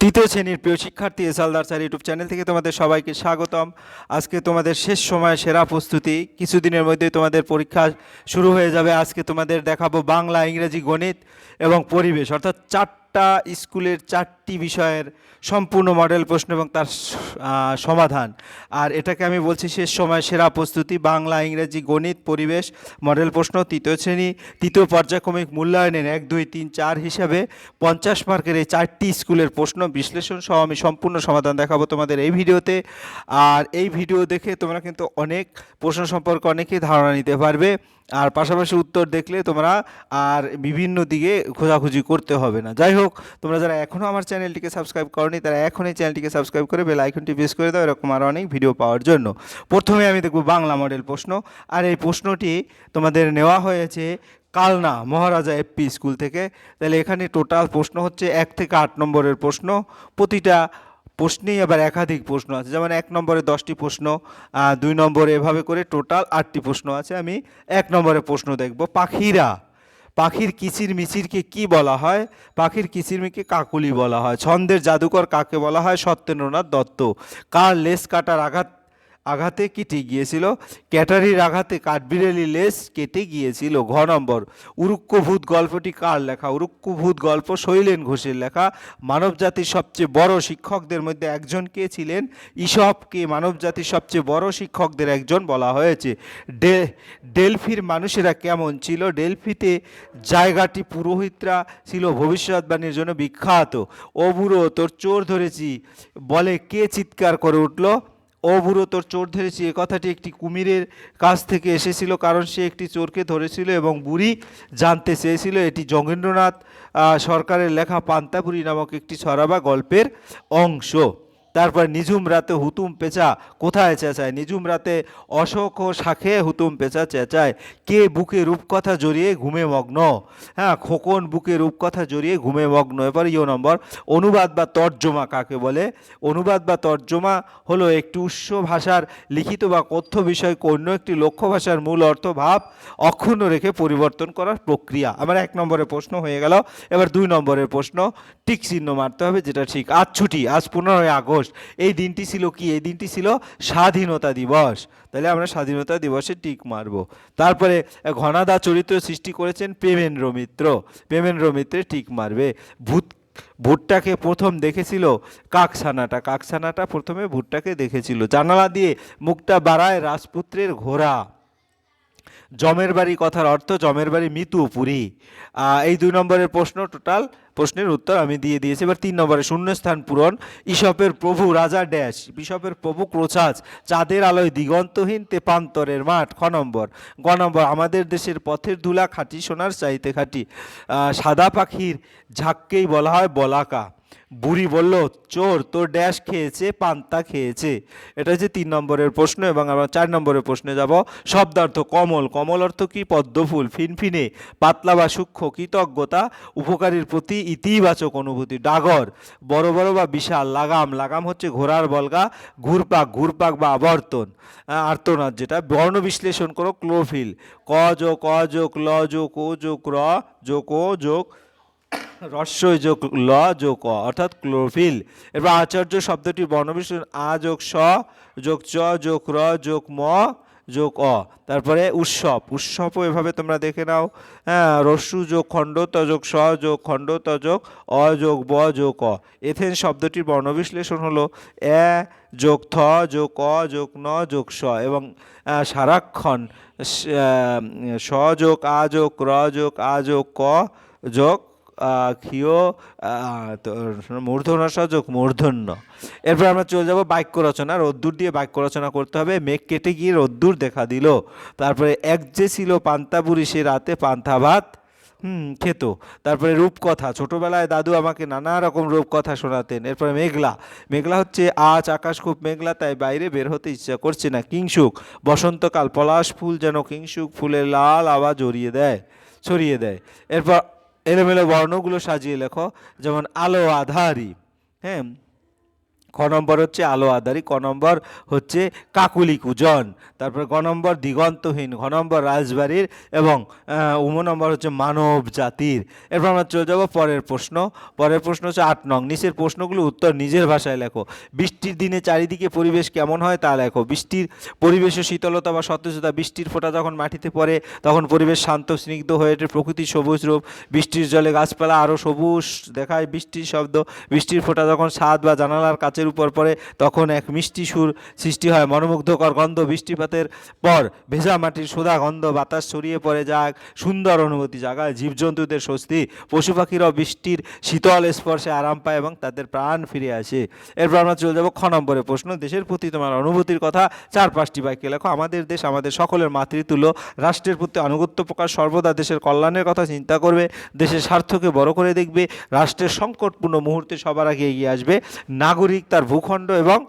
তৃতীয় শ্রেণীর প্রিয় শিক্ষার্থী এসআলদার স্যার ইউটিউব চ্যানেল থেকে তোমাদের সবাইকে স্বাগতম। আজকে তোমাদের শেষ সময় সেরা প্রস্তুতি, কিছুদিনের মধ্যেই তোমাদের পরীক্ষা শুরু হয়ে যাবে। আজকে তোমাদের দেখাবো বাংলা, ইংরেজি, গণিত এবং পরিবেশ, অর্থাৎ চারটা স্কুলের চারটি বিষয়ের সম্পূর্ণ মডেল প্রশ্ন এবং তার সমাধান। আর এটাকে আমি বলছি শেষ সময় সেরা প্রস্তুতি। বাংলা, ইংরেজি, গণিত, পরিবেশ মডেল প্রশ্ন তৃতীয় শ্রেণী তৃতীয় পর্যায়ক্রমিক মূল্যায়নের 1, 2, 3, 4 হিসাবে 50 মার্কের এই চারটি স্কুলের প্রশ্ন বিশ্লেষণ সহ আমি সম্পূর্ণ সমাধান দেখাবো তোমাদের এই ভিডিওতে। আর এই ভিডিও দেখে তোমরা কিন্তু অনেক প্রশ্ন সম্পর্কে অনেকেই ধারণা নিতে পারবে, আর পাশাপাশি উত্তর দেখলে তোমরা আর বিভিন্ন দিকে খোঁজাখুঁজি করতে হবে না। যাই হোক, তোমরা যারা এখনও আমার চ্যানেলটিকে সাবস্ক্রাইব করনি তারা এখনই চ্যানেলটিকে সাবস্ক্রাইব করে বেল আইকনটি প্রেস করে দাও এরকম আরও অনেক ভিডিও পাওয়ার জন্য। প্রথমে আমি দেখব বাংলা মডেল প্রশ্ন, আর এই প্রশ্নটি তোমাদের নেওয়া হয়েছে কালনা মহারাজা এফপি স্কুল থেকে। তাহলে এখানে টোটাল প্রশ্ন হচ্ছে 1 থেকে 8 নম্বরের প্রশ্ন। প্রতিটা প্রশ্নেই আবার একাধিক প্রশ্ন আছে, যেমন 1 নম্বরে 10টি প্রশ্ন, 2 নম্বরে এভাবে করে টোটাল 8টি প্রশ্ন আছে। আমি 1 নম্বরে প্রশ্ন দেখব, পাখির কিচির মিচিরকে কি বলা হয়? পাখির কিচিরমিচিরকে কাকলি বলা হয়। ছন্দের জাদুকর কাকে বলা হয়? সত্যেন্দ্রনাথ দত্ত। কার লেস কাটার আঘাতে কেটে গিয়েছিল? ক্যাটারির আঘাতে কাঠবিড়ালি লেস কেটে গিয়েছিল। ঘ নম্বর, উরুক্কভূত গল্পটি কার লেখা? উরুক্কভূত গল্প শৈলেন ঘোষের লেখা। মানবজাতির সবচেয়ে বড় শিক্ষকদের মধ্যে একজন কে ছিলেন? ঈশপকে মানবজাতির সবচেয়ে বড় শিক্ষকদের একজন বলা হয়েছে। ডেলফির মানুষেরা কেমন ছিল? ডেলফিতে জায়গাটি পুরোহিতরা ছিল ভবিষ্যৎবাণীর জন্য বিখ্যাত। ও বুড়ো তোর চোর ধরেছি বলে কে চিৎকার করে উঠল? ও বুড়ো তোর চোর ধরেছি এ কথাটি একটি কুমিরের কাছ থেকে এসেছিল, কারণ সে একটি চোরকে ধরেছিল এবং বুড়ি জানতে চেয়েছিল। এটি যোগেন্দ্রনাথ সরকারের লেখা পান্তাপুরী নামক একটি ছড়া বা গল্পের অংশ। তারপর নিঝুম রাতে হুতুম পেঁচা কোথায় চেঁচায়? নিঝুম রাতে অশোক ও শাখে হুতুম পেঁচা চেঁচায়। কে বুকে রূপকথা জড়িয়ে ঘুমে মগ্ন? হ্যাঁ, খোকন বুকে রূপকথা জড়িয়ে ঘুমে মগ্ন। এবার নম্বর, অনুবাদ বা তর্জমা কাকে বলে? অনুবাদ বা তর্জমা হলো একটি উৎস ভাষার লিখিত বা কথ্য বিষয়কে অন্য একটি লক্ষ্য ভাষার মূল অর্থ ভাব অক্ষুণ্ণ রেখে পরিবর্তন করার প্রক্রিয়া। আমার 1 নম্বরের প্রশ্ন হয়ে গেল। এবার 2 নম্বরের প্রশ্ন, টিক চিহ্ন মারতে হবে যেটা ঠিক। আজ ছুটি, আজ 15ই আগস্ট। এই দিনটি ছিল কি? এই দিনটি ছিল স্বাধীনতা দিবস। তাহলে আমরা স্বাধীনতা দিবসে টিক মারব। তারপরে ঘনাদা চরিত্র সৃষ্টি করেছেন প্রেমেন্দ্র মিত্র। প্রেমেন্দ্র মিত্রে টিক মারবে। ভুট্টাকে প্রথম দেখেছিল কাকছানাটা প্রথমে ভুট্টাকে দেখেছিল। জানালা দিয়ে মুখটা বাড়ায় রাজপুত্রের ঘোড়া। জমের বাড়ি কথার অর্থ জমের বাড়ি মিতুপুরী। এই 2 নম্বরের প্রশ্ন, টোটাল প্রশ্নের উত্তর আমি দিয়ে দিয়েছি। এবার 3 নম্বরে শূন্যস্থান পূরণ। ঈশপের প্রভু রাজা ড্যাশ। ঈশপের প্রভু ক্রোচাজ। চাঁদের আলোয় দিগন্তহীন তেপান্তরের মাঠ। খ নম্বর। গ নম্বর, আমাদের দেশের পথের ধুলা খাঁটি সোনার চাইতে খাঁটি। সাদা পাখির ঝাঁককেই বলা হয় বলাকা। বুড়ি বলল চোর তোর ড্যাশ খেয়েছে, পান্তা খেয়েছে। এটা হচ্ছে 3 নম্বরের প্রশ্ন। এবং আমরা 4 নম্বরের প্রশ্নে যাব। শব্দার্থ কমল, কমল অর্থ কি? পদ্মফুল। ফিনফিনে, পাতলা বা সূক্ষ্ম। কৃতজ্ঞতা, উপকারীর প্রতি ইতিবাচক অনুভূতি। ডাগর, বড় বড় বা বিশাল। লাগাম, লাগাম হচ্ছে ঘোড়ার বলগা। ঘুরপাক, ঘুরপাক বা আবর্তন। আর্তনাদ যেটা। বর্ণ বিশ্লেষণ করো। ক্লোরোফিল, ক যোগ ক যোগ ল যোগ ও যোগ র যোগ ও যোগ রস্বই যোগ ল যোগ অ, অর্থাৎ ক্লোরোফিল। এবার আচার্য শব্দটি বর্ণবিশ্লেষণ। আ যোগ স যোগ চ যোগ র যোগ ম যোগ অ। তারপরে উৎসব, উৎসবও এভাবে তোমরা দেখে নাও। হ্যাঁ, রস্যু যোগ খণ্ড ত যোগ স যোগ খণ্ড ত যোগ অ যোগ ব যোগ অ। এথেন শব্দটির বর্ণবিশ্লেষণ হলো এ যোগ থ যোগ অ যোগ ন যোগ স। এবং সারাক্ষণ স যোগ আ যোগ র যোগ আ যোগ ক যোগ ক্ষীয় মূর্ধন্য যোগ মূর্ধন্য। এরপর আমরা চলে যাব বাক্য রচনা। রোদ্দুর দিয়ে বাক্য রচনা করতে হবে। মেঘ কেটে গিয়ে রোদ্দুর দেখা দিল। তারপরে এক যে ছিল পান্তা বুড়ি সে রাতে পান্তা ভাত খেত। তারপরে রূপকথা, ছোটবেলায় দাদু আমাকে নানা রকম রূপকথা শোনাতেন। এরপরে মেঘলা, মেঘলা হচ্ছে আজ আকাশ খুব মেঘলা তাই বাইরে বের হতে ইচ্ছা করছে না। কিংসুক, বসন্তকাল, পলাশ ফুল যেন কিংসুক ফুলের লাল আওয়াজ ছড়িয়ে দেয়। এরপর এলোমেলো বর্ণগুলো সাজিয়ে লেখো, যেমন আলো আধারি। হ্যাঁ, খ নম্বর হচ্ছে আলো আধারি, ক নম্বর হচ্ছে কাকুলি কুজন, তারপর গ নম্বর দিগন্তহীন, ঘ নম্বর রাজবাড়ির এবং উম নম্বর হচ্ছে মানব জাতির। এরপর আমরা চলে যাবো পরের প্রশ্ন। পরের প্রশ্ন হচ্ছে 8 নং, নিচের প্রশ্নগুলো উত্তর নিজের ভাষায় লেখো। বৃষ্টির দিনে চারিদিকে পরিবেশ কেমন হয় তা লেখো। বৃষ্টির পরিবেশ ও শীতলতা বা সতেজতা, বৃষ্টির ফোঁটা যখন মাটিতে পড়ে তখন পরিবেশ শান্ত স্নিগ্ধ হয়ে ওঠে, প্রকৃতির সবুজ রূপ, বৃষ্টির জলে গাছপালা আরও সবুজ দেখায়, বৃষ্টির শব্দ, বৃষ্টির ফোঁটা যখন ছাদ বা জানালার কাচের উপর পড়ে তখন এক মিষ্টি সুর সৃষ্টি হয়, মনোমুগ্ধকর গন্ধ, বৃষ্টিপাতের পর ভেজা মাটির সোদা গন্ধ বাতাস ছড়িয়ে পড়ে, যা এক সুন্দর অনুভূতি জাগায়, জীবজন্তুদের স্বস্তি, পশু পাখিরাও বৃষ্টির শীতল স্পর্শে আরাম পায় এবং তাদের প্রাণ ফিরে আসে। এরপর আমরা চলে যাব খ নম্বরের প্রশ্ন। দেশের প্রতি তোমার অনুভূতির কথা 4-5টি বাক্যে লেখো। আমাদের দেশ আমাদের সকলের মাতৃতুল্য, রাষ্ট্রের প্রতি আনুগত্য প্রকাশ, সর্বদা দেশের কল্যাণের কথা চিন্তা করবে, দেশের স্বার্থকে বড় করে দেখবে, রাষ্ট্রের সংকটপূর্ণ মুহূর্তে সবার আগে এগিয়ে আসবে, নাগরিক তার ভূখণ্ড এবং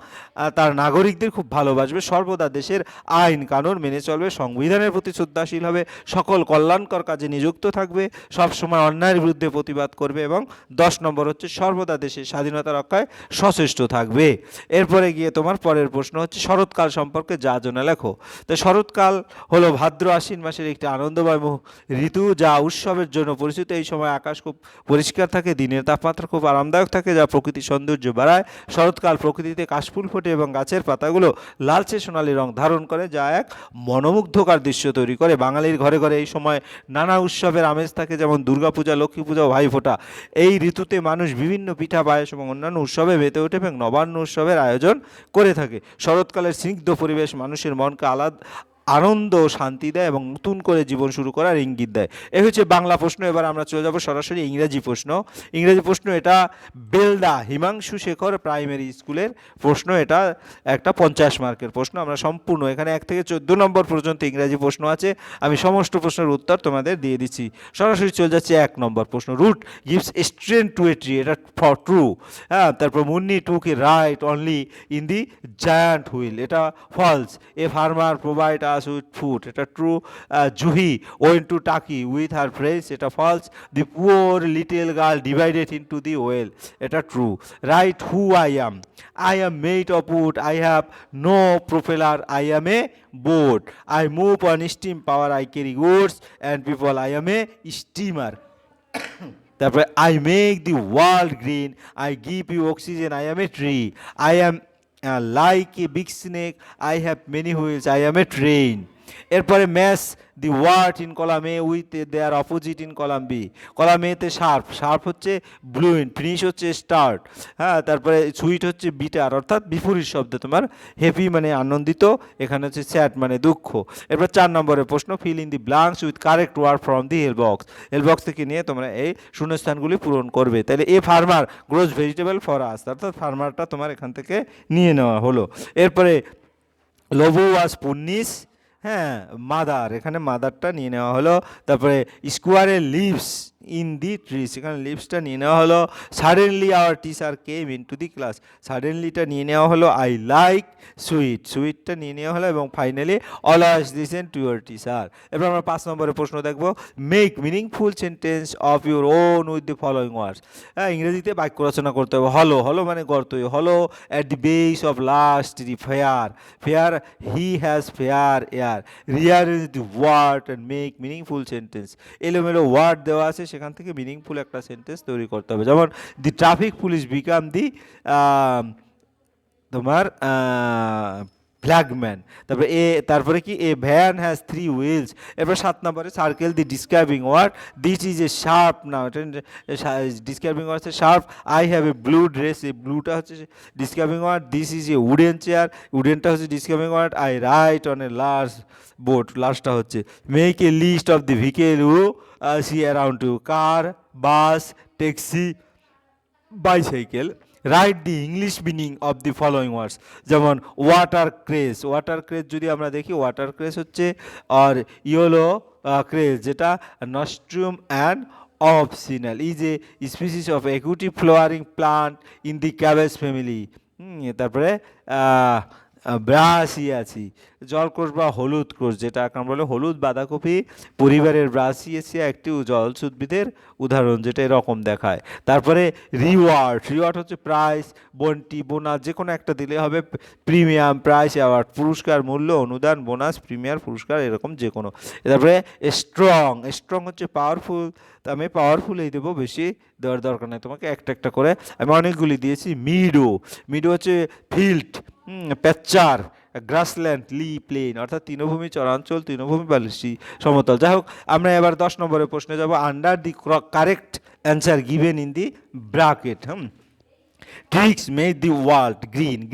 তার নাগরিকদের খুব ভালোবাসবে, সর্বদা দেশের আইন কানুন মেনে চলবে, সংবিধানের প্রতি শ্রদ্ধাশীল হবে, সকল কল্যাণকর কাজে নিযুক্ত থাকবে, সবসময় অন্যায়ের বিরুদ্ধে প্রতিবাদ করবে এবং 10 নম্বর হচ্ছে সর্বদা দেশের স্বাধীনতা রক্ষায় সচেষ্ট থাকবে। এরপরে গিয়ে তোমার পরের প্রশ্ন হচ্ছে শরৎকাল সম্পর্কে যা জানা লেখো। তো শরৎকাল হলো ভাদ্র আশ্বিন মাসের একটি আনন্দময় ঋতু যা উৎসবের জন্য পরিচিত। এই সময় আকাশ খুব পরিষ্কার থাকে, দিনের তাপমাত্রা খুব আরামদায়ক থাকে, যা প্রকৃতির সৌন্দর্য বাড়ায়। শরৎকাল প্রকৃতিতে কাশফুল ফোটে এবং গাছের পাতাগুলো লালচে সোনালি রং ধারণ করে, যা এক মনোমুগ্ধকর দৃশ্য তৈরি করে। বাঙালির ঘরে ঘরে এই সময় নানা উৎসবের আমেজ থাকে, যেমন দুর্গাপূজা, লক্ষ্মী পূজা ও ভাইফোঁটা। এই ঋতুতে মানুষ বিভিন্ন পিঠা, পায়েস এবং অন্যান্য উৎসবে মেতে ওঠে এবং নবান্ন উৎসবের আয়োজন করে থাকে। শরৎকালের স্নিগ্ধ পরিবেশ মানুষের মনকে আনন্দ ও শান্তি দেয় এবং নতুন করে জীবন শুরু করার ইঙ্গিত দেয়। এই হচ্ছে বাংলা প্রশ্ন। এবার আমরা চলে যাব সরাসরি ইংরেজি প্রশ্ন। ইংরেজি প্রশ্ন এটা বেলদা হিমাংশু শেখর প্রাইমারি স্কুলের প্রশ্ন। এটা একটা 50 মার্কের প্রশ্ন। আমরা সম্পূর্ণ এখানে 1 থেকে 14 নম্বর পর্যন্ত ইংরেজি প্রশ্ন আছে। আমি সমস্ত প্রশ্নের উত্তর তোমাদের দিয়ে দিচ্ছি। সরাসরি চলে যাচ্ছে 1 নম্বর প্রশ্ন। Root gives strength to a tree, এটা ফর ট্রু। হ্যাঁ, তারপর Munni took a ride only in the giant wheel, এটা false. A farmer provide us with food, এটা true. Juhi went to Taki with her friends, এটা false. The poor little girl divided into the well, এটা true. Write who I am made of wood, I have no propeller, I am a boat, I move on steam power, I carry goods and people, I am a steamer. তারপরে I make the world green, I give you oxygen, I am a tree. I am like a big snake, I have many wheels, I am a train. এরপরে match the word in column A with their opposite in column B. Column এতে sharp, sharp হচ্ছে blunt, finish হচ্ছে start. হ্যাঁ, তারপরে sweet হচ্ছে bitter, অর্থাৎ বিপরীত শব্দ তোমার। হ্যাপি মানে আনন্দিত, এখানে হচ্ছে স্যাড মানে দুঃখ। এরপর 4 নম্বরের প্রশ্ন, fill in the blanks with correct word from the help box. Help box থেকে নিয়ে তোমরা এই শূন্যস্থানগুলি পূরণ করবে। তাহলে a farmer grows vegetable for us, অর্থাৎ ফার্মারটা তোমার এখান থেকে নিয়ে নেওয়া হলো। এরপরে লোবো ওয়াজ পুন্নিস, হ্যাঁ মাদার, এখানে মাদারটা নিয়ে নেওয়া হলো। তারপরে স্কোয়ারের লিভস ইন দি ট্রিস, এখানে লিভসটা নিয়ে নেওয়া হলো। Suddenly our teacher came in to the class, সাডেনলিটা নিয়ে নেওয়া হলো। আই লাইক সুইট, সুইটটা নিয়ে নেওয়া হলো। এবং finally always listen to your teacher. এবার আমরা 5 নম্বরের প্রশ্ন দেখবো। Make meaningful sentence of your own with the following ওয়ার্ডস। হ্যাঁ, ইংরেজিতে বাক্য রচনা করতে হবে। হলো, হলো মানে গর্ত, হলো at the base of last the fair, fair he has fair air, rear is the word and make meaningful sentence. এলোমেলো ওয়ার্ড দেওয়া আছে, সেখান থেকে মিনিংফুল একটা সেন্টেন্স তৈরি করতে হবে। যেমন দি ট্রাফিক পুলিশ বিকাম দি তোমার ফ্ল্যাগম্যান। তারপরে কি এ ভ্যান হ্যাজ 3 হুইলস। এরপর 7 নম্বরে circle the describing word, this is a sharp. Now describing word হচ্ছে sharp. I have a blue dress, এই ব্লুটা হচ্ছে describing word. This is a wooden chair, উডেনটা হচ্ছে describing word. I write on a large boat, লাস্টটা হচ্ছে। Make a list of the vehicle you see around you, car, bus, taxi, bicycle. Write the English meaning of the following words. যেমন water craze, water craze যদি আমরা দেখি, water craze হচ্ছে আর yellow cress, যেটা nasturtium and officinale, is a species of aquatic flowering plant in the cabbage family. তারপরে ব্রাসিয়াছি, জলকোষ বা হলুদ কোষ, যেটা আমরা বলে হলুদ বাঁধাকপি পরিবারের ব্রাসিয়েসিয়া একটি জলজ উদ্ভিদের উদাহরণ, যেটা এরকম দেখায়। তারপরে রিওয়ার্ড হচ্ছে প্রাইজ, বন্টি, বোনাস, যে কোনো একটা দিলে হবে। প্রিমিয়াম, প্রাইস, অ্যাওয়ার্ড, পুরস্কার, মূল্য, অনুদান, বোনাস, প্রিমিয়ার, পুরস্কার, এরকম যে কোনো। তারপরে স্ট্রং হচ্ছে পাওয়ারফুল, তো আমি পাওয়ারফুলই দেবো, বেশি দেওয়ার দরকার নেই তোমাকে, একটা একটা করে আমি অনেকগুলি দিয়েছি। মিডো হচ্ছে ফিল্ড, প্যাচার, গ্রাসল্যান্ড, প্লেন, অর্থাৎ তৃণভূমি, চরাঞ্চল, তৃণভূমি বা সমতল। যাই হোক, আমরা এবার 10 নম্বরের প্রশ্নে যাব। Under the correct answer given in the bracket. Trees made the world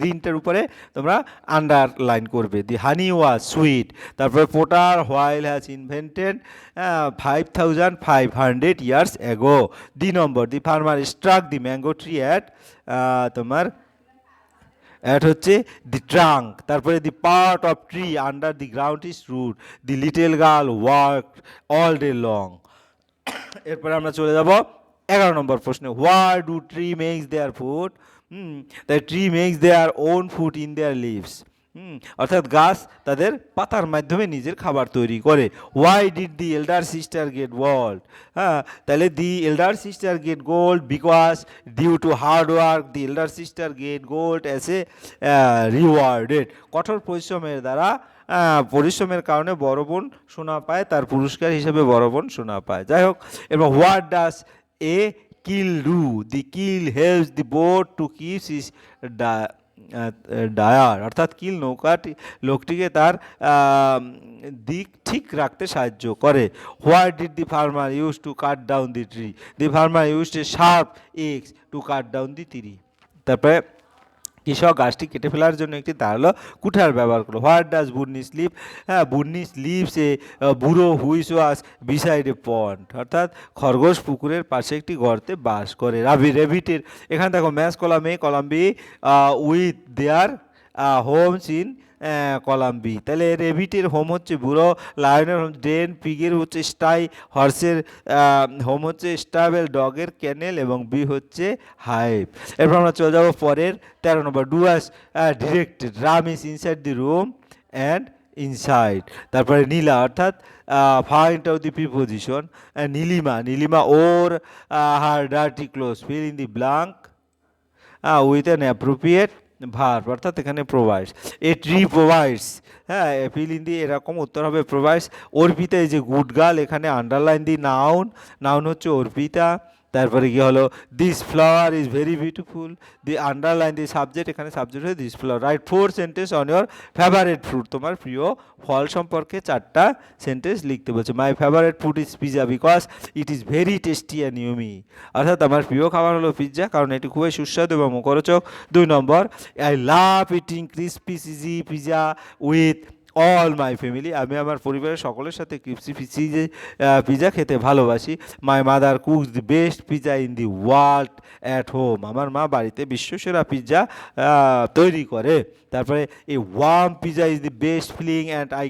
গ্রিনটার উপরে তোমরা আন্ডারলাইন করবে। The honey was sweet. তারপরে potter wheel has invented 5500 years ago. Number, the farmer struck the mango tree at তোমার হচ্ছে the trunk. তারপরে the part of tree under the ground is root. The little girl work all day long. এরপরে আমরা চলে যাব 11 নম্বর প্রশ্নে। Why do tree makes their food? The tree makes their own food in their leaves. অর্থাৎ গাছ তাদের পাতার মাধ্যমে নিজের খাবার তৈরি করে। Why did the elder sister get gold? তাহলে the elder sister get gold because due to hard work the elder sister get gold as a rewarded. কঠোর পরিশ্রমের দ্বারা পরিশ্রমের কারণে বড় বোন সোনা পায়, তার পুরস্কার হিসেবে বড় বোন সোনা পায়। যাই হোক, এবার what does a keel do? The keel helps the boat to keeps is dire. অর্থাৎ কিল নৌকাটি লোকটিকে তার দিক ঠিক রাখতে সাহায্য করে। What did the farmer use to cut down the tree? The farmer use a sharp x two cut down the tree. তারপরে কৃষক গাছটি কেটে ফেলার জন্য একটি ধারালো কুঠার ব্যবহার করলো। হোয়াট ডাজ বুর্নি স্লিপ? বুর্নি স্লিপস এ বুড়ো হুইস ওয়াজ বিসাইড এ পন্ড। অর্থাৎ খরগোশ পুকুরের পাশে একটি গর্তে বাস করে। রেভিটের এখানে দেখো match column A, column B, with their homes in column B. তাহলে রেভিটের হোম হচ্ছে বুড়ো, লায়নের হোম ডেন, পিগের হচ্ছে স্টাই, হর্সের হোম হচ্ছে স্টাবেল, ডগের ক্যানেল এবং বি হচ্ছে হাইভ। এরপর আমরা চলে যাবো পরের 13 নম্বর। Do as directed. Ram is inside the room and inside. তারপরে নীলা অর্থাৎ find out the preposition. Nilima wore her dirty clothes, fill in the blank with an appropriate verb. অর্থাৎ এখানে provides. A tree provides, fill in the, এরকম উত্তর হবে provides. Arpita এই যে good girl, এখানে আন্ডারলাইন দি নাউন হচ্ছে অর্পিতা। তারপরে কি হলো, this flower is very beautiful, the underline the subject, এখানে সাবজেক্ট হয়ে this flower. Write 4 sentence on your favourite fruit. তোমার প্রিয় ফল সম্পর্কে 4টা সেন্টেন্স লিখতে বলছে। My favourite food is pizza because it is very tasty and yummy. অর্থাৎ আমার প্রিয় খাবার হলো পিৎজা, কারণ এটি খুবই সুস্বাদু এবং মুখরোচক। 2 নম্বর, I love eating crispy cheesy pizza with all my family. আমি আমার পরিবারের সকলের সাথে ক্রিসপি পিজা খেতে ভালোবাসি। My mother cooks the best pizza in the world at home. আমার মা বাড়িতে বিশ্বসেরা পিৎজা তৈরি করে। তারপরে এই warm pizza is the best feeling and I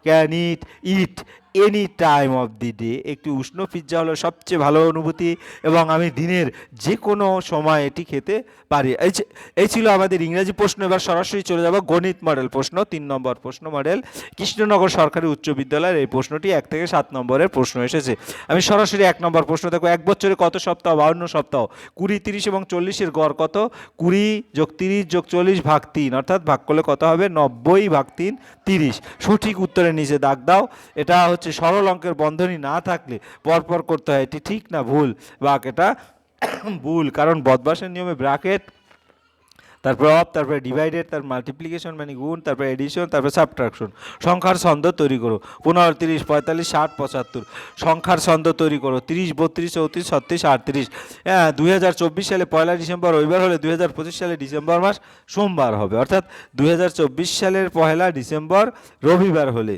can eat any time of the day. একটি উষ্ণ পিৎজা হলো সবচেয়ে ভালো অনুভূতি এবং আমি দিনের যে কোনো সময় এটি খেতে পারি। এই ছিল আমাদের ইংরেজি প্রশ্ন। এবার সরাসরি চলে যাব গণিত মডেল প্রশ্ন। 3 নম্বর প্রশ্ন মডেল। কৃষ্ণনগর সরকারি উচ্চ বিদ্যালয়ের এই প্রশ্নটি 1 থেকে 7 নম্বরের প্রশ্ন এসেছে। আমি সরাসরি 1 নম্বর প্রশ্ন দেখো। এক বছরে কত সপ্তাহ? 52 সপ্তাহ। 20, 30 এবং 40-এর গড় কত? 20 যোগ 30 যোগ 40 ভাগ 3, অর্থাৎ ভাগ করলে কত হবে? 90 ভাগ 3 30। সঠিক উত্তরের নিচে দাগ দাও। এটা হচ্ছে সরল অঙ্কের বন্ধনী না থাকলে পরপর করতে হয়। এটি ঠিক না ভুল? বা এটা ভুল, কারণ বদমাশের নিয়মে ব্র্যাকেট, তারপরে অফ, তারপরে ডিভাইডেড, তারপর মাল্টিপ্লিকেশন মানে গুণ, তারপরে এডিশন, তারপরে সাবট্রাকশন। সংখ্যার ছন্দ তৈরি করো। 15, 30, 45, 60, 75। সংখ্যার ছন্দ তৈরি করো। 30, 32, 34, 36, 38। 2024 সালে 1 ডিসেম্বর রবিবার হলে 2025 সালে ডিসেম্বর মাস সোমবার হবে। অর্থাৎ 2024 সালের 1 ডিসেম্বর রবিবার হলে,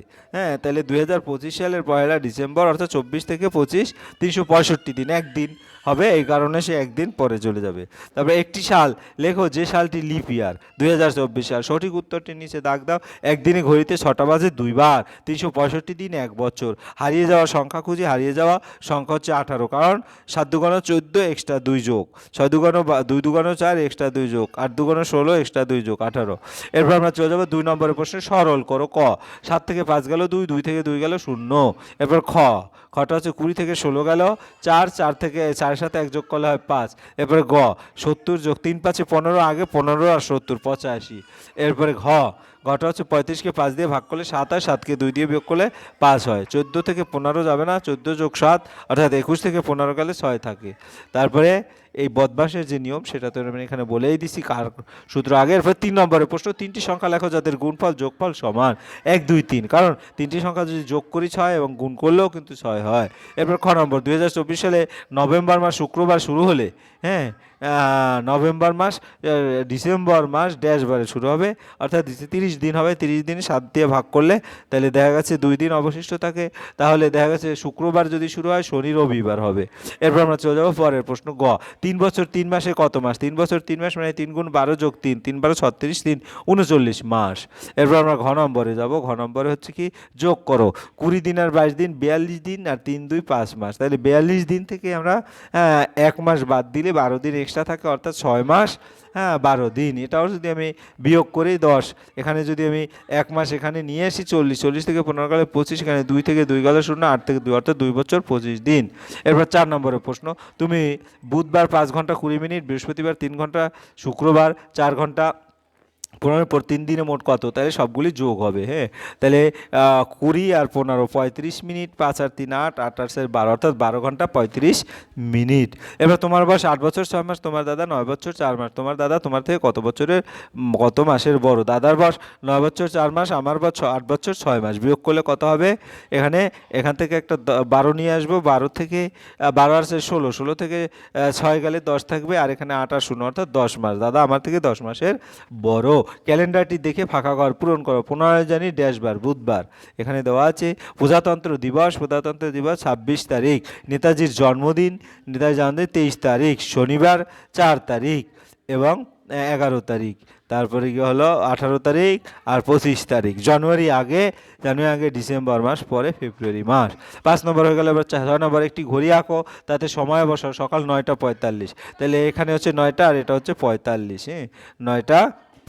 তাহলে 2025 সালের 1 ডিসেম্বর অর্থাৎ 24 থেকে 25 365 দিন, একদিন। হবে, এই কারণে সে একদিন পরে চলে যাবে। তারপরে একটি সাল লেখো যে সালটি লিপ ইয়ার। 2024 সাল। সঠিক উত্তরটির নিচে দাগ দাও। একদিনে ঘড়িতে 6টা বাজে 2 বার, 365 দিন 1 বছর। হারিয়ে যাওয়া সংখ্যা খুঁজি, হারিয়ে যাওয়া সংখ্যা হচ্ছে 18, কারণ 7 দুগুণ 14 এক্সট্রা 2 যোগ, 6 দুগুণ 2 দুগুণ 4 এক্সট্রা 2 যোগ, 8 দুগুণ 16 এক্সট্রা 2 যোগ 18। এরপর আমরা চলে যাবো 2 নম্বরের প্রশ্নে। সরল করো। ক, 7 থেকে 5 গেল 2, 2 থেকে 2 গেল 0। এরপর খটা হচ্ছে 20 থেকে 16 গেল 4, 4 থেকে 4 সাথে 1 যোগ করলে হয় 5। এরপরে 70 যোগ 3 5 15, আগে 15 আর 70 85। এরপরে ঘটা হচ্ছে 35কে 5 দিয়ে ভাগ করলে 7 হয়, 7কে 2 দিয়ে বিয়োগ করলে 5 হয়। 14 থেকে 15 যাবে না, 14 যোগ 7 অর্থাৎ 21 থেকে 15 গেলে 6 থাকে। তারপরে এই বদমাসের যে নিয়ম সেটা তো আমি এখানে বলেই দিছি কার সূত্র আগে। এরপর 3 নম্বরের প্রশ্ন। 3টি সংখ্যা লেখো যাদের গুণফল যোগফল সমান 1 2 3, কারণ 3টি সংখ্যা যদি যোগ করি 6 এবং গুণ করলেও কিন্তু 6 হয়। এরপর নম্বর। 2024 সালে নভেম্বর মাস শুক্রবার শুরু হলে, হ্যাঁ, নভেম্বর মাস ডিসেম্বর মাস ড্যাশবারে শুরু হবে, অর্থাৎ 30 দিন হবে। 30 দিন 7 দিয়ে ভাগ করলে তাহলে দেখা গেছে 2 দিন অবশিষ্ট থাকে। তাহলে দেখা গেছে শুক্রবার যদি শুরু হয় শনি রবিবার হবে। এরপর আমরা চলে যাবো পরের প্রশ্ন। 3 বছর 3 মাসে কত মাস? 3 বছর 3 মাস মানে 3 গুণ 12 যোগ 3, 3 12 36, 3 39 মাস। এরপর আমরা নম্বরে যাব। নম্বরে হচ্ছে কি যোগ করো। 20 দিন আর 22 দিন 42 দিন, আর 3 2 5 মাস। তাহলে 42 দিন থেকে আমরা 1 মাস বাদ দিলে 12 দিন এক্সট্রা থাকে, অর্থাৎ 6 মাস 12 দিন। এটাও যদি আমি বিয়োগ করি 10, এখানে যদি আমি 1 মাস এখানে নিয়ে আসি 40, 40 থেকে 15 গেলে 25, এখানে 2 থেকে 2 গেলে 0, 8 থেকে 2 অর্থাৎ 2 বছর 25 দিন। এরপর 4 নম্বরের প্রশ্ন। তুমি বুধবার 5 ঘন্টা 20 মিনিট, বৃহস্পতিবার 3 ঘন্টা, শুক্রবার 4 ঘন্টা 15 পর 3 দিনে মোট কত? তাহলে সবগুলি যোগ হবে। হ্যাঁ, তাহলে 20 আর 15 35 মিনিট, 5 আর 3 8, 8 আর 4 12, অর্থাৎ 12 ঘন্টা 35 মিনিট। এবার তোমার বয়স 8 বছর 6 মাস, তোমার দাদা 9 বছর 4 মাস। তোমার দাদা তোমার থেকে কত মাসের বড়? দাদার বয়স 9 বছর 4 মাস, আমার বয়স 8 বছর 6 মাস। বিয়োগ করলে কত হবে? এখান থেকে একটা 12 নিয়ে আসবো। 12 থেকে 12 আর 16, 16 থেকে 6 গেলে 10 থাকবে, আর এখানে 8 আর 0 অর্থাৎ 10 মাস। দাদা আমার থেকে 10 মাসের বড়। ক্যালেন্ডারটি দেখে ফাঁকা ঘর পূরণ করো। 15 জানুয়ারি ড্যাশবার বুধবার, এখানে দেওয়া আছে। প্রজাতন্ত্র দিবস 26 তারিখ। নেতাজির জন্মদিন 23 তারিখ, শনিবার 4 তারিখ এবং 11 তারিখ। তারপরে কি হলো 18 তারিখ আর 25 তারিখ। জানুয়ারি আগে ডিসেম্বর মাস, পরে ফেব্রুয়ারি মাস। 5 নম্বর হয়ে গেল। এবার 6 নম্বর। একটি ঘড়ি আঁকো, তাতে সময় বসাও। সকাল 9টা 45, তাহলে এখানে হচ্ছে 9টা আর এটা হচ্ছে 45। 9টা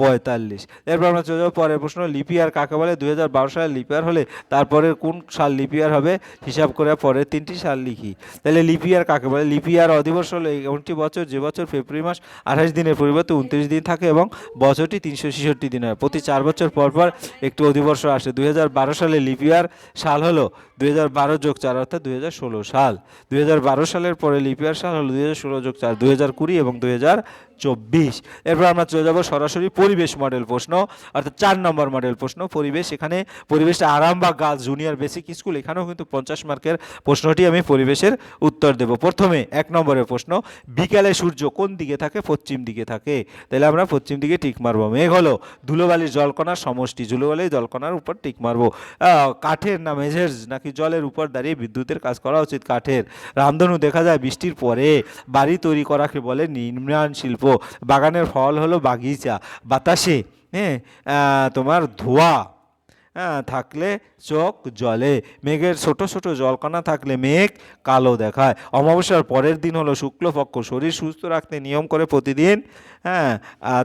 45। এরপর আমরা চলে যাবো পরের প্রশ্ন। লিপিয়ার কাকে বলে? 2012 সালে লিপিয়ার হলে তারপরের কোন সাল লিপিয়ার হবে হিসাব করে পরের 3টি সাল লিখি। তাহলে লিপিয়ার কাকে বলে? লিপিয়ার অধিবর্ষ হলো এমনটি বছর যে বছর ফেব্রুয়ারি মাস 28 দিনের পরিবর্তে 29 দিন থাকে এবং বছরটি 366 দিন হয়। প্রতি 4 বছর পর পর একটি অধিবর্ষ আসে। 2012 সালে লিপিয়ার সাল হলো 2012 যোগ 4 অর্থাৎ 2016 সাল। 2012 সালের পরে লিপিয়ার সাল হলো 2016 যোগ 4 2020 এবং 2024। এরপর আমরা চলে যাবো সরাসরি পরিবেশ মডেল প্রশ্ন, অর্থাৎ 4 নম্বর মডেল প্রশ্ন। পরিবেশ, এখানে পরিবেশটা Arambagh girls junior basic school, এখানেও কিন্তু 50 মার্কের প্রশ্নটি আমি পরিবেশের উত্তর দেব। প্রথমে 1 নম্বরের প্রশ্ন। বিকালে সূর্য কোন দিকে থাকে? পশ্চিম দিকে থাকে। তাহলে আমরা পশ্চিম দিকে টিক মারবো। মেঘ হলো ধুলোবালির জলকণার সমষ্টি, ধুলোবালির জলকণার উপর টিক মারবো। কাঠের না মেঝের নাকি জলের উপর দাঁড়িয়ে বিদ্যুতের কাজ করা উচিত? কাঠের। রামধনু দেখা যায় বৃষ্টির পরে। বাড়ি তৈরি করাকে বলে নির্মাণ শিল্প। বাগানের ফল হলো বাগিচা। বাতাসে তোমার ধোঁয়া থাকলে চোখ জ্বলে। মেঘের ছোট ছোট জলকণা থাকলে মেঘ কালো দেখায়। অমাবস্যার পরের দিন হলো শুক্লপক্ষ। শরীর সুস্থ রাখতে নিয়ম করে প্রতিদিন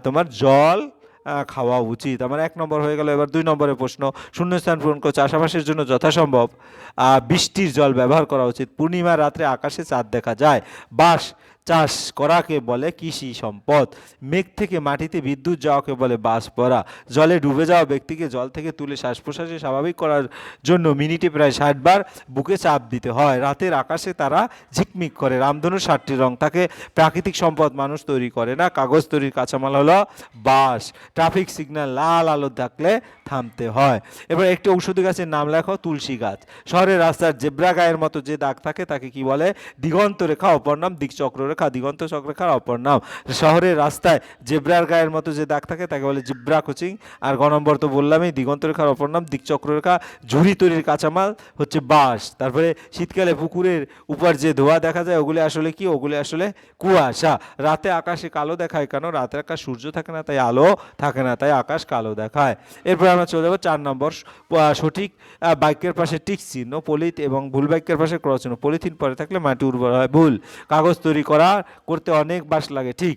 তোমার জল খাওয়া উচিত। আমার 1 নম্বর হয়ে গেল। এবার 2 নম্বরের প্রশ্ন। শূন্যস্থান পূরণ করে চাষাবাসের জন্য যথাসম্ভব বৃষ্টির জল ব্যবহার করা উচিত। পূর্ণিমার রাত্রে আকাশে চাঁদ দেখা যায়। বাঁশ চাষ করাকে বলে কৃষি সম্পদ। মেঘ থেকে মাটিতে বিদ্যুৎ যাওয়াকে বলে বাষ্প পড়া। জলে ডুবে যাওয়া ব্যক্তিকে জল থেকে তুলে শ্বাস প্রশ্বাসে স্বাভাবিক করার জন্য মিনিটে প্রায় 60 বার বুকে চাপ দিতে হয়। রাতের আকাশে তারা ঝিকমিক করে। রামধনুর 7টি রং থাকে। প্রাকৃতিক সম্পদ মানুষ তৈরি করে না। কাগজ তৈরির কাঁচামাল হলো বাঁশ। ট্রাফিক সিগন্যাল লাল আলো থাকলে থামতে হয়। এবার একটি ঔষধি গাছের নাম লেখো। তুলসী গাছ। শহরের রাস্তার জেব্রা গায়ের মতো যে দাগ থাকে তাকে কি বলে? দিগন্ত রেখা, অপর নাম দিকচক্র চক্ররেখা দিগন্ত চক্ররেখার অপর নাম। শহরের রাস্তায় জেব্রার গায়ের মতো যে দাগ থাকে তাকে বলে জিব্রা কোচিং। আর গ নম্বর তো বললামই, দিগন্ত রেখার অপর নাম দিকচক্ররেখা। ঝুড়ি তৈরির কাঁচামাল হচ্ছে বাঁশ। তারপরে শীতকালে পুকুরের উপর যে ধোঁয়া দেখা যায় ওগুলি আসলে কি? ওগুলি আসলে কুয়াশা। রাতে আকাশে কালো দেখায় কেন? রাতে আকাশ সূর্য থাকে না, তাই আলো থাকে না, তাই আকাশ কালো দেখায়। এরপর আমরা চলে যাবো 4 নম্বর, সঠিক বাক্যের পাশে টিক চিহ্ন পলিথ এবং ভুল বাক্যের পাশে ক্রস চিহ্ন। পলিথিন পরে থাকলে মাটি উর্বর হয়, ভুল। কাগজ তৈরি করতে অনেক বাঁশ লাগে, ঠিক।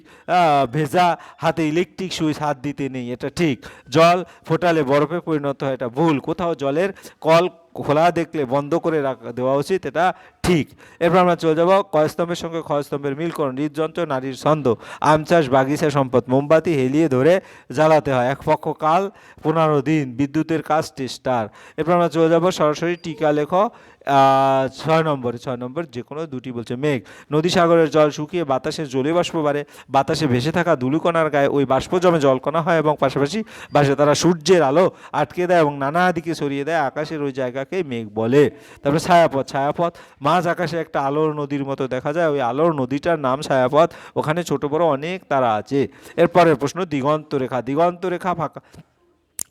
ভেজা হাতে ইলেকট্রিক সুইচ হাত দিতে নেই, এটা ঠিক। জল ফোটালে বরফে পরিণত হয়, এটা ভুল। কোথাও জলের কল খোলা দেখলে বন্ধ করে দেওয়া উচিত, এটা ঠিক। এরপর আমরা চলে যাবো কয়স্তম্ভের সঙ্গে ক্ষয়স্তম্ভের মিল করুন। হৃদযন্ত্র নারীর ছন্দ, আম চাষ বাগিচা সম্পদ, মোমবাতি হেলিয়ে ধরে জ্বালাতে হয়, এক পক্ষ কাল 15 দিন, বিদ্যুতের কাজ টেস্টার। এরপর আমরা চলে যাবো সরাসরি টিকা লেখো। 6 নম্বর যে কোনো দুটি বলছে। মেঘ, নদী সাগরের জল শুকিয়ে বাতাসে জলীয় বাষ্প বাড়ে, বাতাসে ভেসে থাকা ধুলিকণার গায়ে ওই বাষ্প জমে জলকণা হয় এবং পাশাপাশি বাসে তারা সূর্যের আলো আটকে দেয় এবং নানা দিকে ছড়িয়ে দেয়, আকাশের ওই জায়গাকে মেঘ বলে। তারপরে ছায়াপথ, মাঝ আকাশে একটা আলোর নদীর মতো দেখা যায়, ওই আলোর নদীটার নাম ছায়াপথ, ওখানে ছোট বড় অনেক তারা আছে। এরপরের প্রশ্ন দিগন্ত রেখা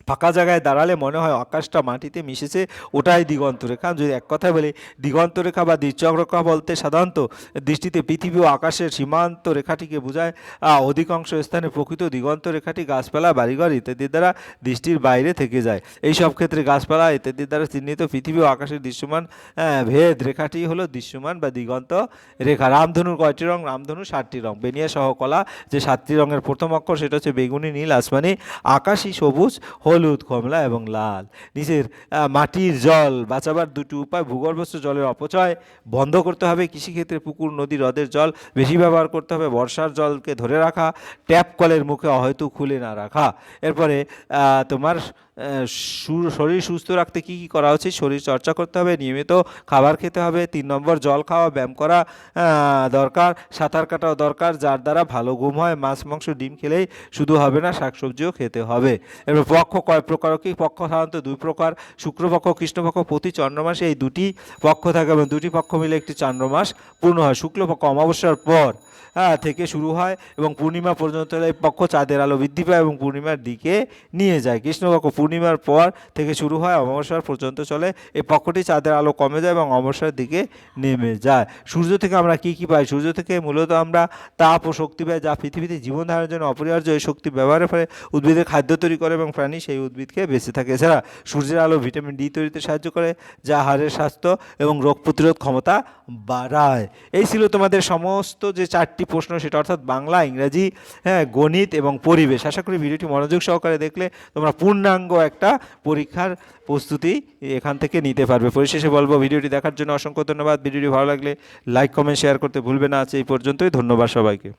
ফাঁকা জায়গায় দাঁড়ালে মনে হয় আকাশটা মাটিতে মিশেছে, ওটাই দিগন্ত রেখা। যদি এক কথায় বলি, দিগন্ত রেখা বা দিকচক্ররেখা বলতে সাধারণত দৃষ্টিতে পৃথিবী ও আকাশের সীমান্ত রেখাটিকে বোঝায়। অধিকাংশ স্থানে প্রকৃত দিগন্ত রেখাটি গাছপালা, বাড়িঘর ইত্যাদির দ্বারা দৃষ্টির বাইরে থেকে যায়। এই সব ক্ষেত্রে গাছপালা ইত্যাদির দ্বারা চিহ্নিত পৃথিবী ও আকাশের দৃশ্যমান ভেদ রেখাটি হলো দৃশ্যমান বা দিগন্ত রেখা। রামধনুর কয়টি রং? রামধনু 7টি রং। বেনিয়া সহ কলা যে 7টি রঙের প্রথম অক্ষর সেটা হচ্ছে বেগুনি, নীল, আসমানি, আকাশি, সবুজ, হলুদ, কমলা এবং লাল। নিচের মাটির জল বাঁচাবার দুটি উপায়। ভূগর্ভস্থ জলের অপচয় বন্ধ করতে হবে, কৃষিক্ষেত্রে পুকুর, নদী, হ্রদের জল বেশি ব্যবহার করতে হবে, বর্ষার জলকে ধরে রাখা, ট্যাপ কলের মুখে হয়তো খুলে না রাখা। এরপরে তোমার শরীর সুস্থ রাখতে কি কি করা উচিত? শরীর চর্চা করতে হবে, নিয়মিত খাবার খেতে হবে, 3 নম্বর জল খাওয়া, ব্যায়াম করা দরকার, সাঁতার কাটাও দরকার, যার দ্বারা ভালো ঘুম হয়। মাছ, মাংস, ডিম খেলেই শুধু হবে না, শাকসবজিও খেতে হবে। এবার পক্ষ কয় প্রকার? কি পক্ষ? সাধারণত 2 প্রকার, শুক্রপক্ষ, কৃষ্ণপক্ষ। প্রতি চন্দ্রমাসে এই 2টি পক্ষ থাকে এবং 2টি পক্ষ মিলে একটি চন্দ্রমাস পূর্ণ হয়। শুক্লপক্ষ অমাবস্যার পর থেকে শুরু হয় এবং পূর্ণিমা পর্যন্ত এই পক্ষ চাঁদের আলো বৃদ্ধি পায় এবং পূর্ণিমার দিকে নিয়ে যায়। কৃষ্ণপক্ষ পূর্ণিমার পর থেকে শুরু হয়, অমাবস্যার পর্যন্ত চলে। এই পক্ষটি চাঁদের আলো কমে যায় এবং অমাবস্যার দিকে নেমে যায়। সূর্য থেকে আমরা কি কি পাই? সূর্য থেকে মূলত আমরা তাপ ও শক্তি পাই, যা পৃথিবীতে জীবন ধারণের জন্য অপরিহার্য। এই শক্তি ব্যবহারের ফলে উদ্ভিদের খাদ্য তৈরি করে এবং প্রাণী সেই উদ্ভিদকে বেঁচে থাকে। এছাড়া সূর্যের আলো ভিটামিন ডি তৈরিতে সাহায্য করে, যা হাড়ের স্বাস্থ্য এবং রোগ প্রতিরোধ ক্ষমতা বাড়ায়। এই ছিল তোমাদের সমস্ত যে 4টি প্রশ্ন, সেটা অর্থাৎ বাংলা, ইংরাজি, গণিত এবং পরিবেশ। আশা করি ভিডিওটি মনোযোগ সহকারে দেখলে তোমরা পূর্ণাঙ্গ একটা পরীক্ষার প্রস্তুতি এখান থেকে নিতে পারবে। পরিশেষে বলবো, ভিডিওটি দেখার জন্য অসংখ্য ধন্যবাদ। ভিডিওটি ভালো লাগলে লাইক, কমেন্ট, শেয়ার করতে ভুলবে না। আছে এই পর্যন্তই। ধন্যবাদ সবাইকে।